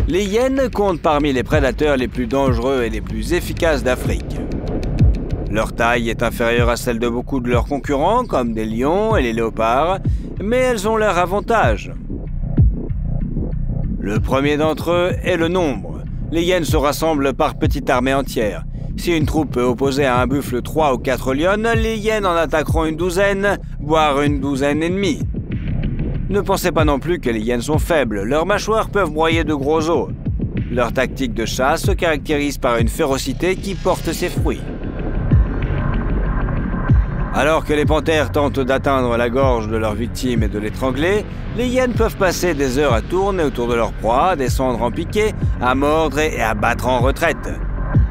Les hyènes comptent parmi les prédateurs les plus dangereux et les plus efficaces d'Afrique. Leur taille est inférieure à celle de beaucoup de leurs concurrents, comme des lions et les léopards, mais elles ont leur avantage. Le premier d'entre eux est le nombre. Les hyènes se rassemblent par petites armées entières. Si une troupe est opposée à un buffle 3 ou 4 lionnes, les hyènes en attaqueront une douzaine, voire une douzaine et demie. Ne pensez pas non plus que les hyènes sont faibles, leurs mâchoires peuvent broyer de gros os. Leur tactique de chasse se caractérise par une férocité qui porte ses fruits. Alors que les panthères tentent d'atteindre la gorge de leur victime et de l'étrangler, les hyènes peuvent passer des heures à tourner autour de leur proie, à descendre en piqué, à mordre et à battre en retraite.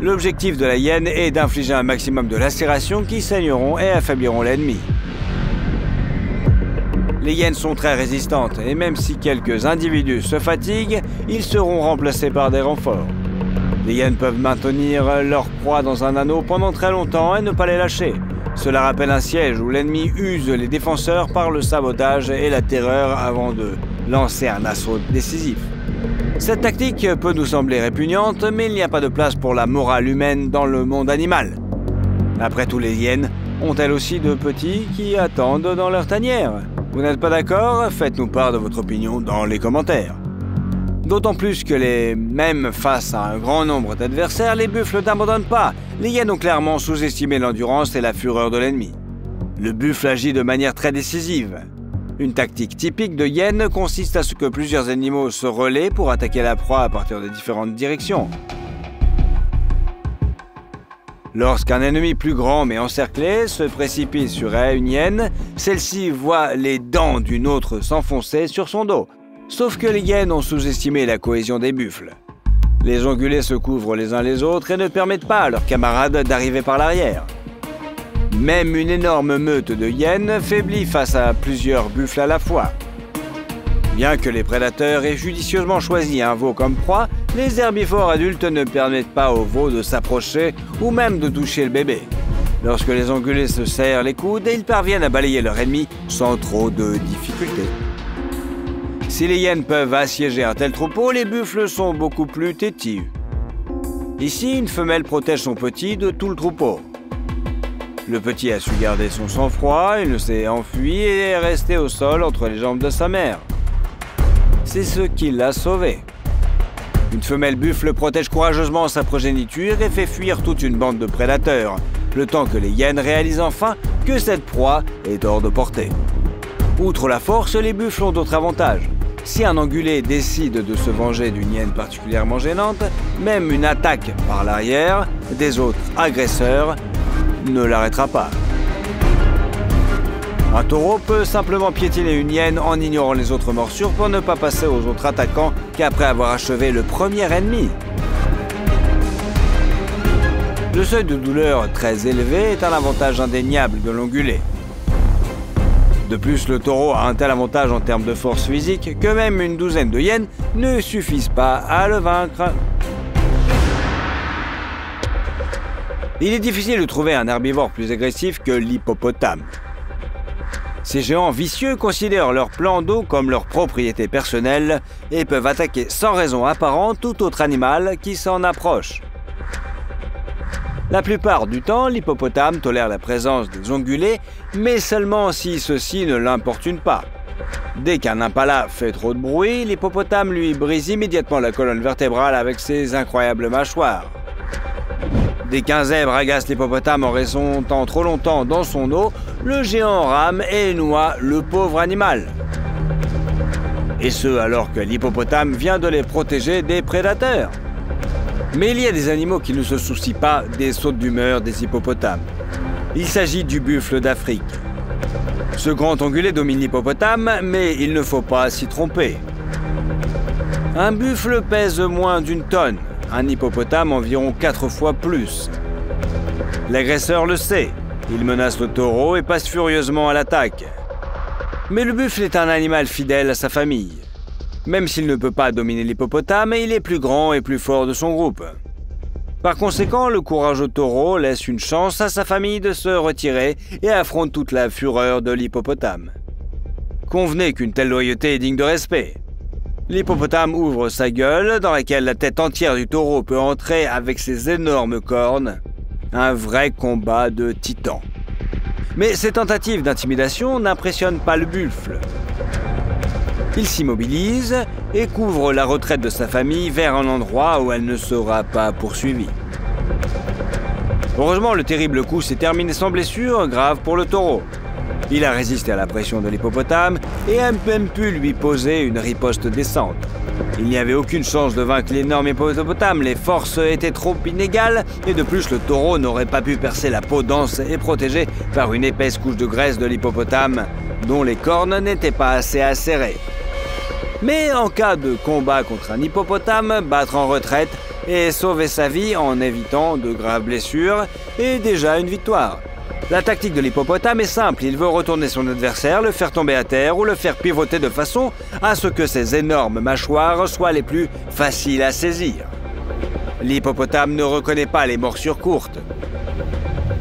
L'objectif de la hyène est d'infliger un maximum de lacérations qui saigneront et affaibliront l'ennemi. Les hyènes sont très résistantes et même si quelques individus se fatiguent, ils seront remplacés par des renforts. Les hyènes peuvent maintenir leur proie dans un anneau pendant très longtemps et ne pas les lâcher. Cela rappelle un siège où l'ennemi use les défenseurs par le sabotage et la terreur avant de lancer un assaut décisif. Cette tactique peut nous sembler répugnante, mais il n'y a pas de place pour la morale humaine dans le monde animal. Après tout, les hyènes ont elles aussi de petits qui attendent dans leur tanière. Vous n'êtes pas d'accord? Faites-nous part de votre opinion dans les commentaires. D'autant plus que même face à un grand nombre d'adversaires, les buffles n'abandonnent pas. Les hyènes ont clairement sous-estimé l'endurance et la fureur de l'ennemi. Le buffle agit de manière très décisive. Une tactique typique de hyène consiste à ce que plusieurs animaux se relaient pour attaquer la proie à partir de différentes directions. Lorsqu'un ennemi plus grand mais encerclé se précipite sur une hyène, celle-ci voit les dents d'une autre s'enfoncer sur son dos. Sauf que les hyènes ont sous-estimé la cohésion des buffles. Les ongulés se couvrent les uns les autres et ne permettent pas à leurs camarades d'arriver par l'arrière. Même une énorme meute de hyènes faiblit face à plusieurs buffles à la fois. Bien que les prédateurs aient judicieusement choisi un veau comme proie, les herbivores adultes ne permettent pas aux veaux de s'approcher ou même de toucher le bébé. Lorsque les ongulés se serrent les coudes, ils parviennent à balayer leur ennemi sans trop de difficultés. Si les hyènes peuvent assiéger un tel troupeau, les buffles sont beaucoup plus têtus. Ici, une femelle protège son petit de tout le troupeau. Le petit a su garder son sang-froid, il ne s'est enfui et est resté au sol entre les jambes de sa mère. C'est ce qui l'a sauvé. Une femelle buffle protège courageusement sa progéniture et fait fuir toute une bande de prédateurs, le temps que les hyènes réalisent enfin que cette proie est hors de portée. Outre la force, les buffles ont d'autres avantages. Si un ongulé décide de se venger d'une hyène particulièrement gênante, même une attaque par l'arrière des autres agresseurs ne l'arrêtera pas. Un taureau peut simplement piétiner une hyène en ignorant les autres morsures pour ne pas passer aux autres attaquants qu'après avoir achevé le premier ennemi. Le seuil de douleur très élevé est un avantage indéniable de l'ongulé. De plus, le taureau a un tel avantage en termes de force physique que même une douzaine de hyènes ne suffisent pas à le vaincre. Il est difficile de trouver un herbivore plus agressif que l'hippopotame. Ces géants vicieux considèrent leur plan d'eau comme leur propriété personnelle et peuvent attaquer sans raison apparente tout autre animal qui s'en approche. La plupart du temps, l'hippopotame tolère la présence des ongulés, mais seulement si ceux-ci ne l'importunent pas. Dès qu'un impala fait trop de bruit, l'hippopotame lui brise immédiatement la colonne vertébrale avec ses incroyables mâchoires. Dès qu'un zèbre agace l'hippopotame en restant trop longtemps dans son eau, le géant rame et noie le pauvre animal. Et ce, alors que l'hippopotame vient de les protéger des prédateurs. Mais il y a des animaux qui ne se soucient pas des sautes d'humeur des hippopotames. Il s'agit du buffle d'Afrique. Ce grand ongulé domine l'hippopotame, mais il ne faut pas s'y tromper. Un buffle pèse moins d'une tonne. Un hippopotame environ 4 fois plus. L'agresseur le sait, il menace le taureau et passe furieusement à l'attaque. Mais le buffle est un animal fidèle à sa famille. Même s'il ne peut pas dominer l'hippopotame, il est plus grand et plus fort de son groupe. Par conséquent, le courageux taureau laisse une chance à sa famille de se retirer et affronte toute la fureur de l'hippopotame. Convenez qu'une telle loyauté est digne de respect. L'hippopotame ouvre sa gueule, dans laquelle la tête entière du taureau peut entrer avec ses énormes cornes. Un vrai combat de titans. Mais ces tentatives d'intimidation n'impressionnent pas le buffle. Il s'immobilise et couvre la retraite de sa famille vers un endroit où elle ne sera pas poursuivie. Heureusement, le terrible coup s'est terminé sans blessure grave pour le taureau. Il a résisté à la pression de l'hippopotame et a même pu lui poser une riposte décente. Il n'y avait aucune chance de vaincre l'énorme hippopotame, les forces étaient trop inégales et de plus le taureau n'aurait pas pu percer la peau dense et protégée par une épaisse couche de graisse de l'hippopotame dont les cornes n'étaient pas assez acérées. Mais en cas de combat contre un hippopotame, battre en retraite et sauver sa vie en évitant de graves blessures est déjà une victoire. La tactique de l'hippopotame est simple, il veut retourner son adversaire, le faire tomber à terre ou le faire pivoter de façon à ce que ses énormes mâchoires soient les plus faciles à saisir. L'hippopotame ne reconnaît pas les morsures courtes.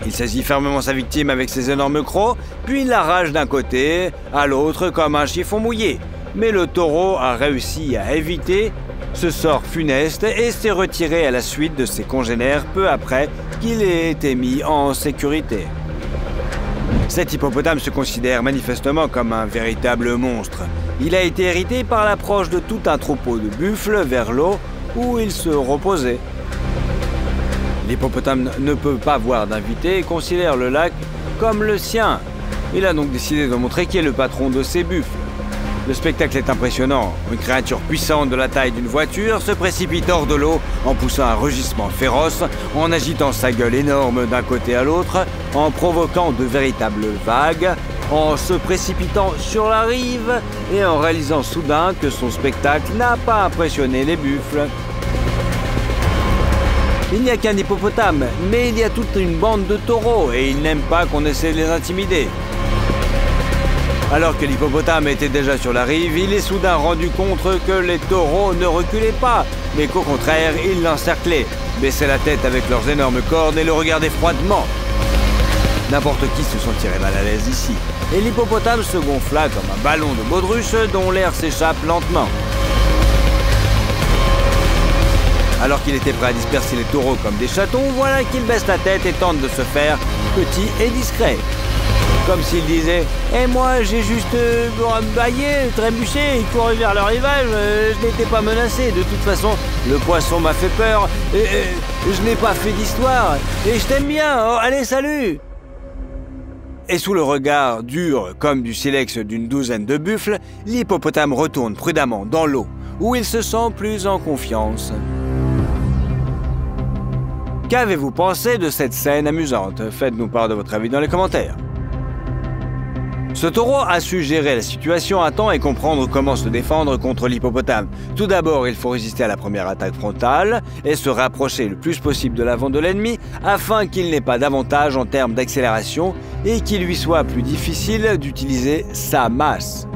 Il saisit fermement sa victime avec ses énormes crocs, puis l'arrache d'un côté à l'autre comme un chiffon mouillé. Mais le taureau a réussi à éviter ce sort funeste et s'est retiré à la suite de ses congénères peu après qu'il ait été mis en sécurité. Cet hippopotame se considère manifestement comme un véritable monstre. Il a été hérité par l'approche de tout un troupeau de buffles vers l'eau où il se reposait. L'hippopotame ne peut pas voir d'invité et considère le lac comme le sien. Il a donc décidé de montrer qui est le patron de ces buffles. Le spectacle est impressionnant. Une créature puissante de la taille d'une voiture se précipite hors de l'eau en poussant un rugissement féroce, en agitant sa gueule énorme d'un côté à l'autre, en provoquant de véritables vagues, en se précipitant sur la rive et en réalisant soudain que son spectacle n'a pas impressionné les buffles. Il n'y a qu'un hippopotame, mais il y a toute une bande de taureaux et ils n'aiment pas qu'on essaie de les intimider. Alors que l'hippopotame était déjà sur la rive, il est soudain rendu compte que les taureaux ne reculaient pas, mais qu'au contraire, ils l'encerclaient, baissaient la tête avec leurs énormes cornes et le regardaient froidement. N'importe qui se sentirait mal à l'aise ici, et l'hippopotame se gonfla comme un ballon de baudruche dont l'air s'échappe lentement. Alors qu'il était prêt à disperser les taureaux comme des chatons, voilà qu'il baisse la tête et tente de se faire petit et discret. Comme s'il disait « Eh moi, j'ai juste baillé, trébuché et couru vers le rivage, je n'étais pas menacé. De toute façon, le poisson m'a fait peur, je n'ai pas fait d'histoire, et je t'aime bien, oh, allez, salut !» Et sous le regard dur comme du silex d'une douzaine de buffles, l'hippopotame retourne prudemment dans l'eau, où il se sent plus en confiance. Qu'avez-vous pensé de cette scène amusante? Faites-nous part de votre avis dans les commentaires. Ce taureau a su gérer la situation à temps et comprendre comment se défendre contre l'hippopotame. Tout d'abord, il faut résister à la première attaque frontale et se rapprocher le plus possible de l'avant de l'ennemi afin qu'il n'ait pas d'avantage en termes d'accélération et qu'il lui soit plus difficile d'utiliser sa masse.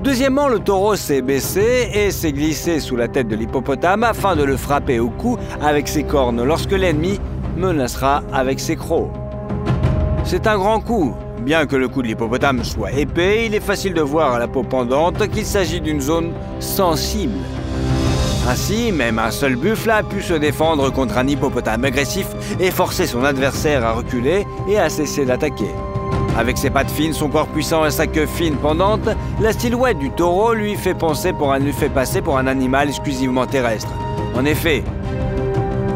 Deuxièmement, le taureau s'est baissé et s'est glissé sous la tête de l'hippopotame afin de le frapper au cou avec ses cornes lorsque l'ennemi menacera avec ses crocs. C'est un grand coup. Bien que le cou de l'hippopotame soit épais, il est facile de voir à la peau pendante qu'il s'agit d'une zone sensible. Ainsi, même un seul buffle a pu se défendre contre un hippopotame agressif et forcer son adversaire à reculer et à cesser d'attaquer. Avec ses pattes fines, son corps puissant et sa queue fine pendante, la silhouette du taureau lui fait passer pour un animal exclusivement terrestre. En effet,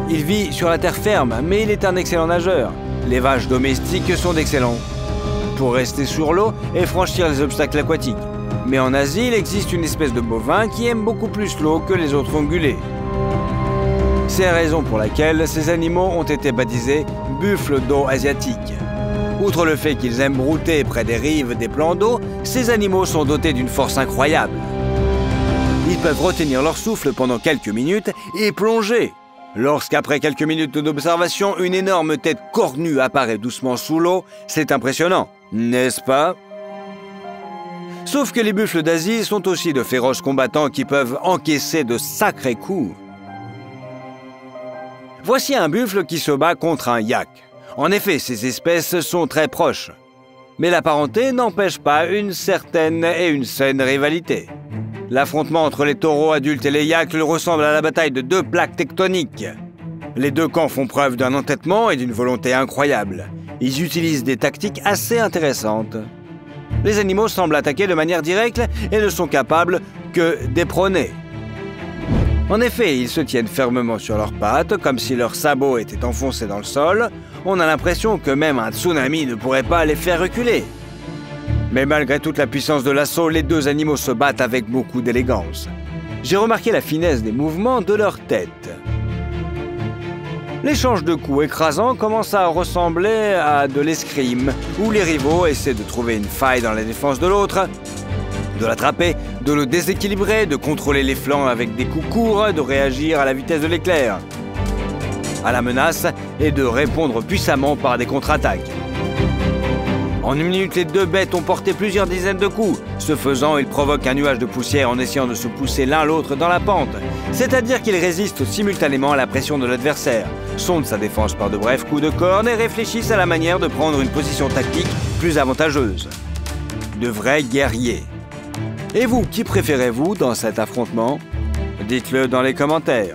il vit sur la terre ferme, mais il est un excellent nageur. Les vaches domestiques sont d'excellents pour rester sur l'eau et franchir les obstacles aquatiques. Mais en Asie, il existe une espèce de bovin qui aime beaucoup plus l'eau que les autres ongulés. C'est la raison pour laquelle ces animaux ont été baptisés buffles d'eau asiatiques. Outre le fait qu'ils aiment brouter près des rives des plans d'eau, ces animaux sont dotés d'une force incroyable. Ils peuvent retenir leur souffle pendant quelques minutes et plonger. Lorsqu'après quelques minutes d'observation, une énorme tête cornue apparaît doucement sous l'eau, c'est impressionnant, n'est-ce pas? Sauf que les buffles d'Asie sont aussi de féroces combattants qui peuvent encaisser de sacrés coups. Voici un buffle qui se bat contre un yak. En effet, ces espèces sont très proches. Mais la parenté n'empêche pas une certaine et une saine rivalité. L'affrontement entre les taureaux adultes et les yacles ressemble à la bataille de deux plaques tectoniques. Les deux camps font preuve d'un entêtement et d'une volonté incroyable. Ils utilisent des tactiques assez intéressantes. Les animaux semblent attaquer de manière directe et ne sont capables que d'éperonner. En effet, ils se tiennent fermement sur leurs pattes, comme si leurs sabots étaient enfoncés dans le sol. On a l'impression que même un tsunami ne pourrait pas les faire reculer. Mais malgré toute la puissance de l'assaut, les deux animaux se battent avec beaucoup d'élégance. J'ai remarqué la finesse des mouvements de leur tête. L'échange de coups écrasants commence à ressembler à de l'escrime, où les rivaux essaient de trouver une faille dans la défense de l'autre, de l'attraper, de le déséquilibrer, de contrôler les flancs avec des coups courts, de réagir à la vitesse de l'éclair, à la menace et de répondre puissamment par des contre-attaques. En une minute, les deux bêtes ont porté plusieurs dizaines de coups. Ce faisant, ils provoquent un nuage de poussière en essayant de se pousser l'un l'autre dans la pente. C'est-à-dire qu'ils résistent simultanément à la pression de l'adversaire, sondent sa défense par de brefs coups de corne et réfléchissent à la manière de prendre une position tactique plus avantageuse. De vrais guerriers. Et vous, qui préférez-vous dans cet affrontement? Dites-le dans les commentaires.